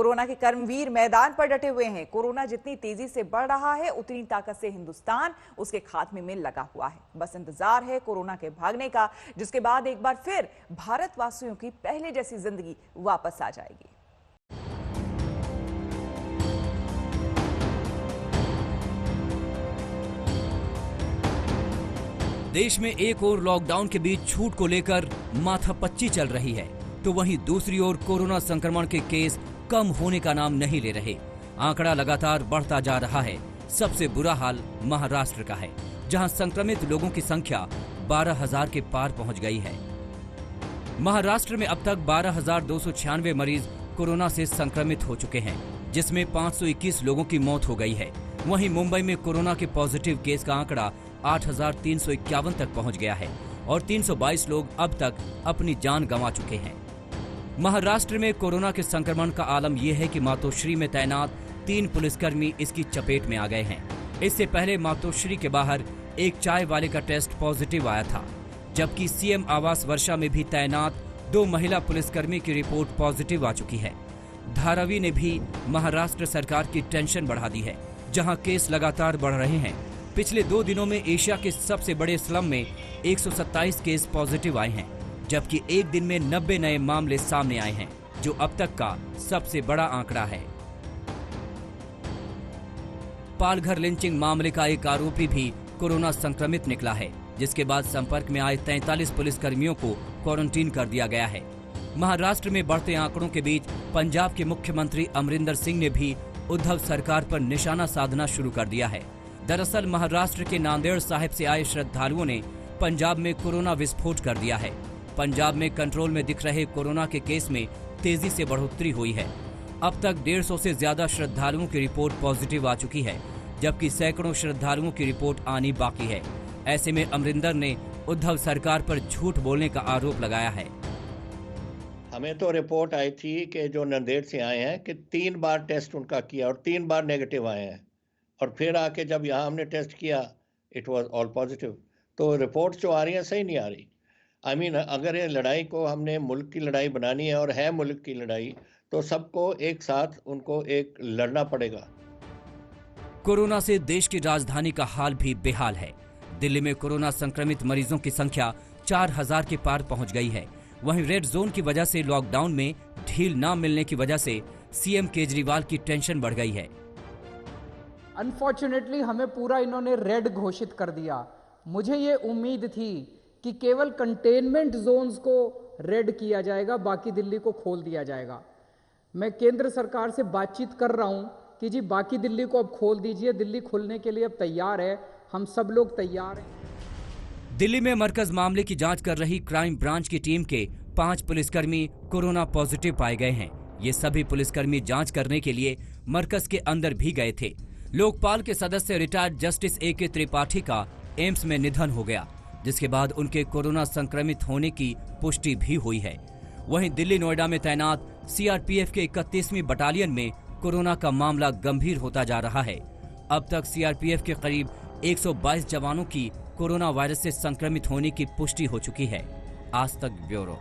Corona के कर्मवीर मैदान पर डटे हुए हैं। कोरोना जितनी तेजी से बढ़ रहा है, उतनी ताकत से हिंदुस्तान उसके खात्मे में लगा हुआ है। बस इंतजार है कोरोना के भागने का, जिसके बाद एक बार फिर भारतवासियों की पहले जैसी जिंदगी वापस आ जाएगी। देश में एक ओर लॉकडाउन के बीच छूट को लेकर माथापच्ची चल रही है, तो वहीं दूसरी ओर कोरोना संक्रमण के केस कम होने का नाम नहीं ले रहे। आंकड़ा लगातार बढ़ता जा रहा है। सबसे बुरा हाल महाराष्ट्र का है, जहां संक्रमित लोगों की संख्या 12,000 के पार पहुंच गई है। महाराष्ट्र में अब तक 12,296 मरीज कोरोना से संक्रमित हो चुके हैं, जिसमें 521 लोगों की मौत हो गई है। वहीं मुंबई में कोरोना के पॉजिटिव केस का आंकड़ा 8,351 तक पहुंच गया है और 322 लोग अब तक अपनी जान गंवा चुके हैं। महाराष्ट्र में कोरोना के संक्रमण का आलम यह है कि मातोश्री में तैनात 3 पुलिसकर्मी इसकी चपेट में आ गए हैं। इससे पहले मातोश्री के बाहर एक चाय वाले का टेस्ट पॉजिटिव आया था, जबकि सीएम आवास वर्षा में भी तैनात 2 महिला पुलिसकर्मी की रिपोर्ट पॉजिटिव आ चुकी है। धारावी ने भी महाराष्ट्र सरकार की टेंशन बढ़ा दी है, जहां केस लगातार बढ़ रहे हैं। पिछले 2 दिनों में एशिया के सबसे बड़े स्लम में 127 केस पॉजिटिव आए हैं, जबकि एक दिन में 90 नए मामले सामने आए हैं, जो अब तक का सबसे बड़ा आंकड़ा है। पालघर लिंचिंग मामले का एक आरोपी भी कोरोना संक्रमित निकला है, जिसके बाद संपर्क में आए 43 पुलिसकर्मियों को क्वारंटीन कर दिया गया है। महाराष्ट्र में बढ़ते आंकड़ों के बीच पंजाब के मुख्यमंत्री अमरिंदर सिंह ने भी उद्धव सरकार पर निशाना साधना शुरू कर दिया है। दरअसल महाराष्ट्र के नांदेड़ साहिब से आए श्रद्धालुओं ने पंजाब में कोरोना विस्फोट कर दिया है। पंजाब में कंट्रोल में दिख रहे कोरोना के केस में तेजी से बढ़ोतरी हुई है। अब तक 150 से ज्यादा श्रद्धालुओं की रिपोर्ट पॉजिटिव आ चुकी है, जबकि सैकड़ों श्रद्धालुओं की रिपोर्ट आनी बाकी है। ऐसे में अमरिंदर ने उद्धव सरकार पर झूठ बोलने का आरोप लगाया है। हमें तो रिपोर्ट आई थी कि जो नांदेड़ से आए हैं कि 3 बार टेस्ट उनका किया और 3 बार नेगेटिव आए हैं, और फिर आके जब यहाँ हमने टेस्ट किया इट वाज ऑल पॉजिटिव। तो रिपोर्ट जो आ रही है सही नहीं आ रही। अगर ये लड़ाई को हमने मुल्क की लड़ाई बनानी है और है मुल्क की लड़ाई, तो सबको एक साथ उनको एक लड़ना पड़ेगा। कोरोना से देश की राजधानी का हाल भी बेहाल है। दिल्ली में कोरोना संक्रमित मरीजों की संख्या 4,000 के पार पहुंच गई है। वहीं रेड जोन की वजह से लॉकडाउन में ढील न मिलने की वजह से सीएम केजरीवाल की टेंशन बढ़ गई है। अनफॉर्चुनेटली हमें पूरा इन्होंने रेड घोषित कर दिया। मुझे ये उम्मीद थी कि केवल कंटेनमेंट जोन्स को रेड किया जाएगा, बाकी दिल्ली को खोल दिया जाएगा। मैं केंद्र सरकार से बातचीत कर रहा हूं कि जी बाकी दिल्ली को अब खोल दीजिए, दिल्ली खुलने के लिए अब तैयार है, हम सब लोग तैयार हैं। दिल्ली में मरकज मामले की जांच कर रही क्राइम ब्रांच की टीम के 5 पुलिसकर्मी कोरोना पॉजिटिव पाए गए हैं। ये सभी पुलिसकर्मी जांच करने के लिए मरकज के अंदर भी गए थे। लोकपाल के सदस्य रिटायर्ड जस्टिस AK त्रिपाठी का एम्स में निधन हो गया, जिसके बाद उनके कोरोना संक्रमित होने की पुष्टि भी हुई है। वहीं दिल्ली नोएडा में तैनात CRPF के 31वीं बटालियन में कोरोना का मामला गंभीर होता जा रहा है। अब तक CRPF के करीब 122 जवानों की कोरोना वायरस से संक्रमित होने की पुष्टि हो चुकी है। आज तक ब्यूरो।